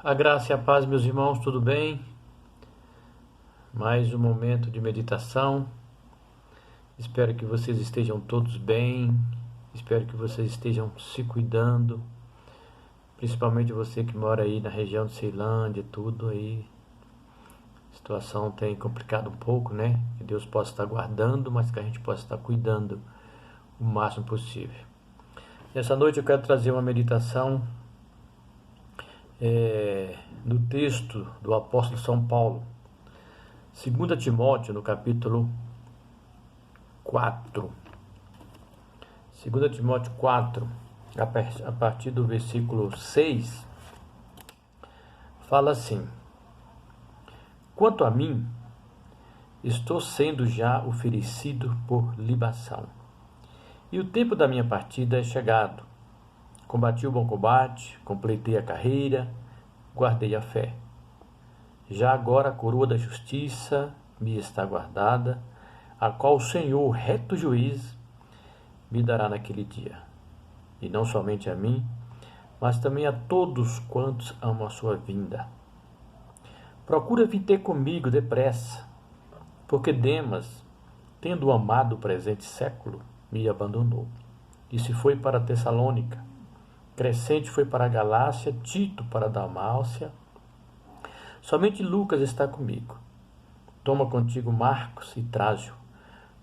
A graça e a paz, meus irmãos, tudo bem? Mais um momento de meditação. Espero que vocês estejam todos bem. Espero que vocês estejam se cuidando. Principalmente você que mora aí na região de Ceilândia, tudo aí. A situação tem complicado um pouco, né? Que Deus possa estar guardando, mas que a gente possa estar cuidando o máximo possível. Nessa noite eu quero trazer uma meditação do texto do apóstolo São Paulo, 2 Timóteo, no capítulo 4. 2 Timóteo 4, a partir do versículo 6, fala assim: Quanto a mim, estou sendo já oferecido por libação, e o tempo da minha partida é chegado. Combati o bom combate, completei a carreira, guardei a fé. Já agora a coroa da justiça me está guardada, a qual o Senhor, reto juiz, me dará naquele dia. E não somente a mim, mas também a todos quantos amam a sua vinda. Procura vir ter comigo depressa, porque Demas, tendo amado o presente século, me abandonou, e se foi para Tessalônica. Crescente foi para a Galácia, Tito para a Dalmácia. Somente Lucas está comigo. Toma contigo Marcos e traze-o,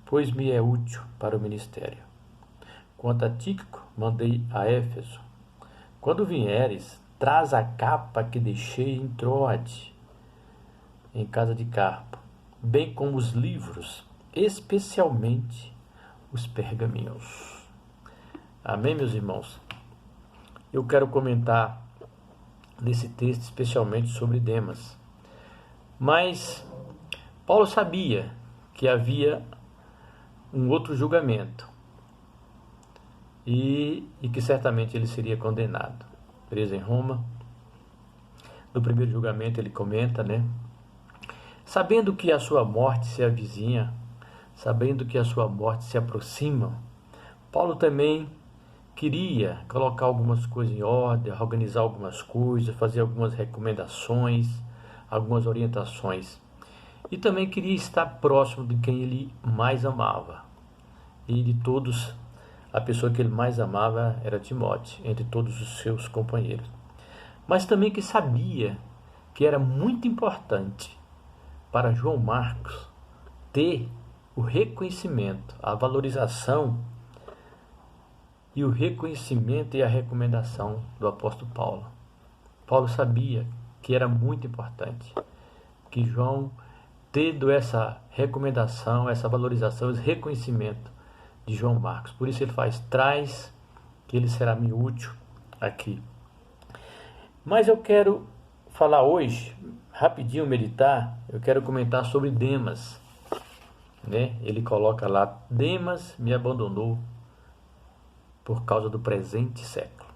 pois me é útil para o ministério. Quanto a Tíquico, mandei a Éfeso. Quando vieres, traz a capa que deixei em Troade, em casa de Carpo, bem como os livros, especialmente os pergaminhos. Amém, meus irmãos? Eu quero comentar nesse texto especialmente sobre Demas. Mas Paulo sabia que havia um outro julgamento e que certamente ele seria condenado. Preso em Roma. No primeiro julgamento ele comenta, Sabendo que a sua morte se avizinha, sabendo que a sua morte se aproxima, Paulo também queria colocar algumas coisas em ordem, organizar algumas coisas, fazer algumas recomendações, algumas orientações. E também queria estar próximo de quem ele mais amava. E de todos, a pessoa que ele mais amava era Timóteo, entre todos os seus companheiros. Mas também que sabia que era muito importante para João Marcos ter o reconhecimento, a valorização e o reconhecimento e a recomendação do apóstolo Paulo. Paulo sabia que era muito importante que João, tendo essa recomendação, essa valorização, esse reconhecimento de João Marcos. Por isso ele traz que ele será me útil aqui. Mas eu quero falar hoje, rapidinho meditar, eu quero comentar sobre Demas. Ele coloca lá: Demas me abandonou por causa do presente século.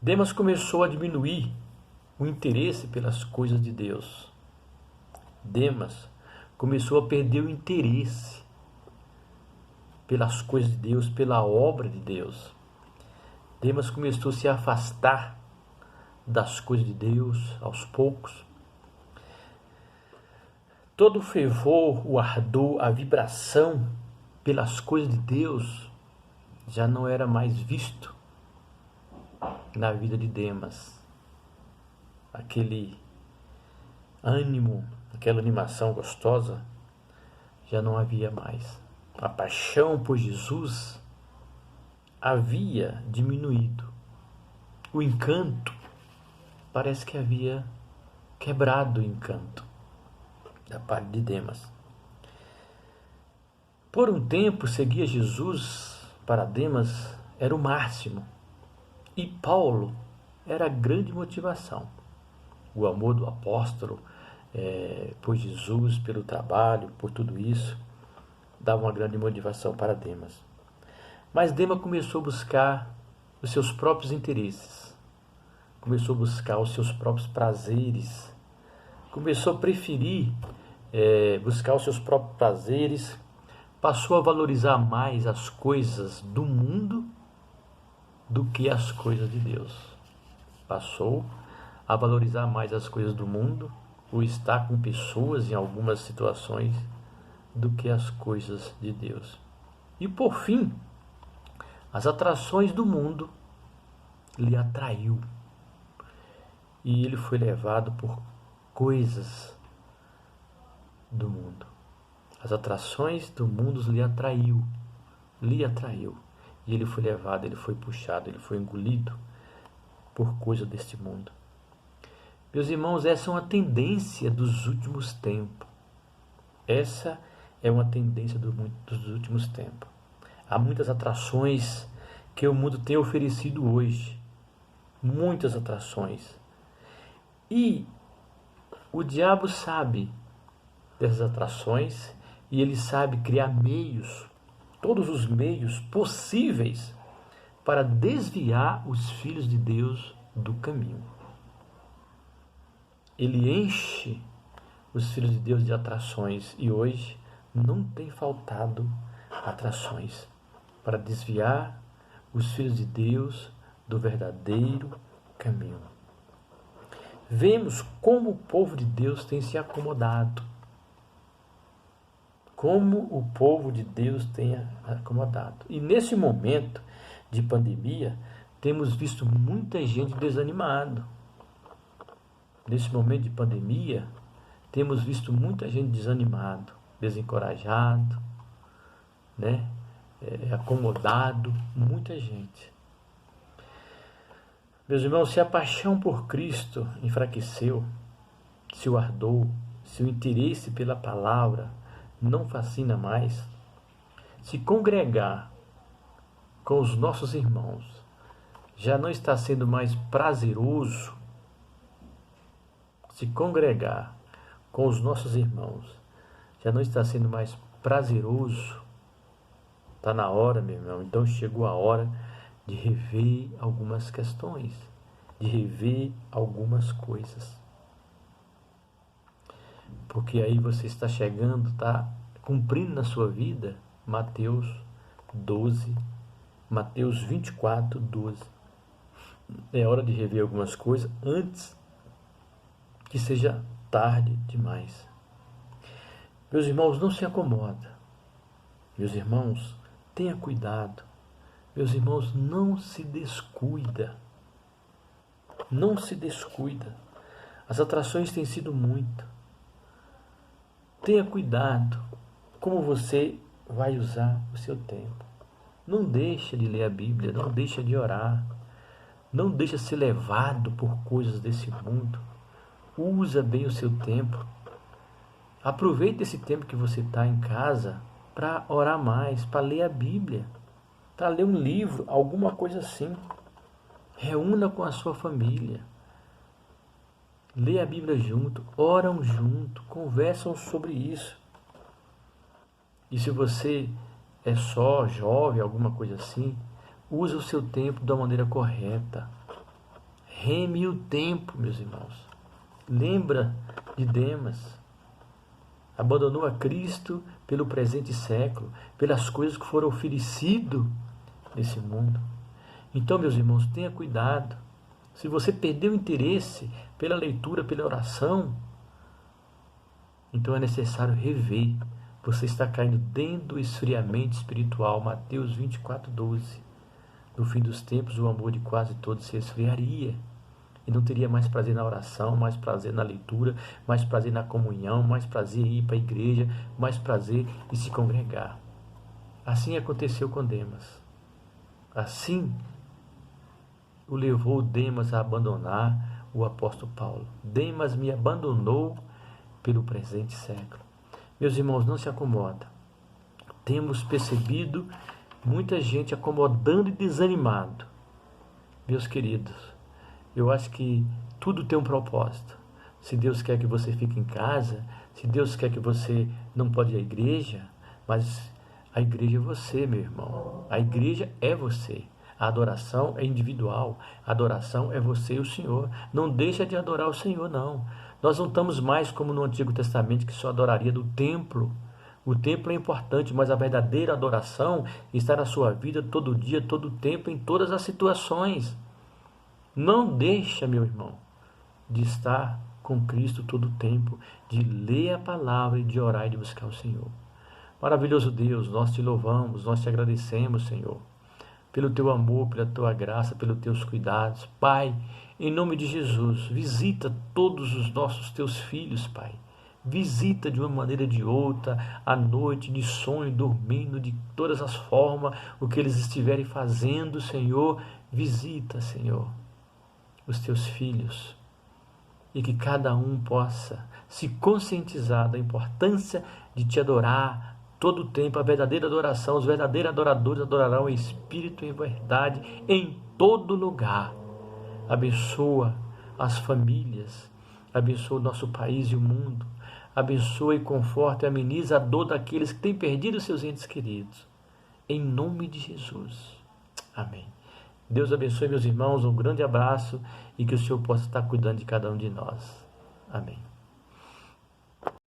Demas começou a diminuir o interesse pelas coisas de Deus. Demas começou a perder o interesse pelas coisas de Deus, pela obra de Deus. Demas começou a se afastar das coisas de Deus aos poucos. Todo o fervor, o ardor, a vibração pelas coisas de Deus já não era mais visto na vida de Demas. Aquele ânimo, aquela animação gostosa, já não havia mais. A paixão por Jesus havia diminuído. O encanto, parece que havia quebrado o encanto da parte de Demas. Por um tempo, seguir Jesus para Demas era o máximo. E Paulo era a grande motivação. O amor do apóstolo por Jesus, pelo trabalho, por tudo isso, dava uma grande motivação para Demas. Mas Demas começou a buscar os seus próprios interesses. Começou a buscar os seus próprios prazeres. Começou a preferir buscar os seus próprios prazeres. Passou a valorizar mais as coisas do mundo do que as coisas de Deus. Passou a valorizar mais as coisas do mundo, ou estar com pessoas em algumas situações, do que as coisas de Deus. E por fim, as atrações do mundo lhe atraiu. E ele foi levado por coisas do mundo. As atrações do mundo lhe atraiu. E ele foi levado, ele foi puxado, ele foi engolido por coisa deste mundo. Meus irmãos, essa é uma tendência dos últimos tempos. Essa é uma tendência dos últimos tempos. Há muitas atrações que o mundo tem oferecido hoje. Muitas atrações. E o diabo sabe dessas atrações e ele sabe criar meios, todos os meios possíveis para desviar os filhos de Deus do caminho. Ele enche os filhos de Deus de atrações e hoje não tem faltado atrações para desviar os filhos de Deus do verdadeiro caminho. Vemos como o povo de Deus tem se acomodado. Como o povo de Deus tem acomodado. E nesse momento de pandemia, temos visto muita gente desanimada. Nesse momento de pandemia, temos visto muita gente desanimado, desencorajado, acomodado, muita gente. Meus irmãos, se a paixão por Cristo enfraqueceu, se o ardor, se o interesse pela palavra não fascina mais, se congregar com os nossos irmãos já não está sendo mais prazeroso, se congregar com os nossos irmãos já não está sendo mais prazeroso, está na hora, meu irmão, então chegou a hora de rever algumas questões, de rever algumas coisas. Porque aí você está chegando, está cumprindo na sua vida Mateus 12, Mateus 24, 12. É hora de rever algumas coisas antes que seja tarde demais. Meus irmãos, não se acomoda. Meus irmãos, tenha cuidado. Meus irmãos, não se descuida. Não se descuida. As atrações têm sido muito. Tenha cuidado como você vai usar o seu tempo. Não deixa de ler a Bíblia, não deixa de orar. Não deixa ser levado por coisas desse mundo. Usa bem o seu tempo. Aproveite esse tempo que você está em casa para orar mais, para ler a Bíblia, para ler um livro, alguma coisa assim. Reúna com a sua família. Lê a Bíblia junto, oram junto, conversam sobre isso. E se você é só jovem, alguma coisa assim, use o seu tempo da maneira correta. Reme o tempo, meus irmãos. Lembra de Demas. Abandonou a Cristo pelo presente século, pelas coisas que foram oferecidas nesse mundo. Então, meus irmãos, tenha cuidado. Se você perdeu o interesse pela leitura, pela oração, então é necessário rever. Você está caindo dentro do esfriamento espiritual. Mateus 24, 12. No fim dos tempos, o amor de quase todos se esfriaria. E não teria mais prazer na oração, mais prazer na leitura, mais prazer na comunhão, mais prazer em ir para a igreja, mais prazer em se congregar. Assim aconteceu com Demas. Assim o levou Demas a abandonar o apóstolo Paulo. Demas me abandonou pelo presente século. Meus irmãos, não se acomoda. Temos percebido muita gente acomodando e desanimado. Meus queridos, eu acho que tudo tem um propósito. Se Deus quer que você fique em casa, se Deus quer que você não pode ir à igreja, mas a igreja é você, meu irmão. A igreja é você. A adoração é individual. A adoração é você e o Senhor. Não deixa de adorar o Senhor, não. Nós não estamos mais como no Antigo Testamento, que só adoraria do templo. O templo é importante, mas a verdadeira adoração está na sua vida todo dia, todo tempo, em todas as situações. Não deixa, meu irmão, de estar com Cristo todo o tempo, de ler a palavra e de orar e de buscar o Senhor. Maravilhoso Deus, nós te louvamos, nós te agradecemos, Senhor, pelo teu amor, pela tua graça, pelos teus cuidados. Pai, em nome de Jesus, visita todos os nossos teus filhos, Pai. Visita de uma maneira ou de outra, à noite, de sonho, dormindo, de todas as formas, o que eles estiverem fazendo, Senhor. Visita, Senhor, os teus filhos, e que cada um possa se conscientizar da importância de te adorar todo o tempo. A verdadeira adoração, os verdadeiros adoradores adorarão em espírito e em verdade em todo lugar. Abençoa as famílias, abençoa o nosso país e o mundo, abençoa e conforta e ameniza a dor daqueles que têm perdido seus entes queridos, em nome de Jesus, amém. Deus abençoe, meus irmãos, um grande abraço e que o Senhor possa estar cuidando de cada um de nós, amém.